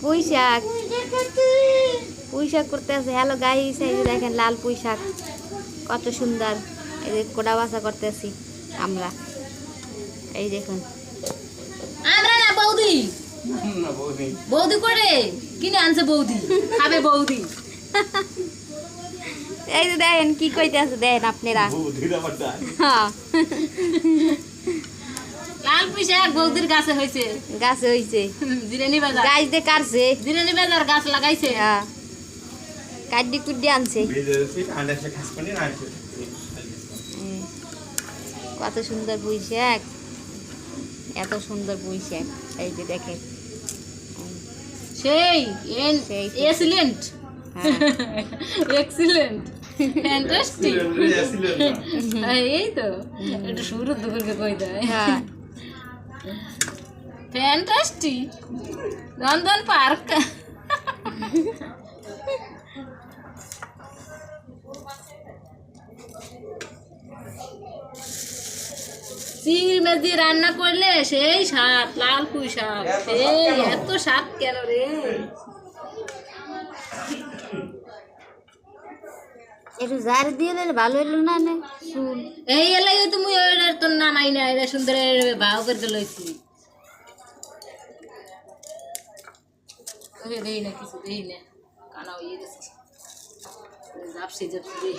পুঁই শাক করতে আছে। হ্যালো গাইস, এই যে দেখেন লাল পুঁই শাক কত সুন্দর। এই যে কোড়া বাছা করতেছি আমরা। এই দেখুন আমরা না বৌদি, বৌদি করে কিনে আনছে বৌদি, খাবে বৌদি। এই যে দেখেন কি কইতে আছে, দেখেন আপনারা। হ্যাঁ, লাল পুঁই শাক বৌদির গাছে হয়েছে, গাছে হইছে, জিরানি বাজার গাছ দিয়ে কাটছে। জিরানি বাজার গাছ লাগাইছে। হ্যাঁ, কাড্ডি কুড্ডি আনছে। কত সুন্দর পুঁই শাক, এত সুন্দর পুঁই শাক। এই যে দেখেন সেই সেই এক্সিলেন্ট, এক্সিলেন্ট, ফ্যান্টাস্টিক। এই তো একটু শুরু দুপুরকে কই দেয়। হ্যাঁ, ফ্যান্টাস্টিক নন্দন পার্ক। চিংড়ি মাছ দিয়ে রান্না করলে সেই স্বাদ, লাল পুঁই শাক সেই এত স্বাদ কেন রে। একটু জার দিয়ে দিলে ভালো হইলো না নে শুন। এই এলাকায় তুমি তোর নামাই না, এটা সুন্দর ভাও করে লইছি। দেই না কিছু, দেই না, কানা হয়ে গেছে, জাপসি জাপসি দেই।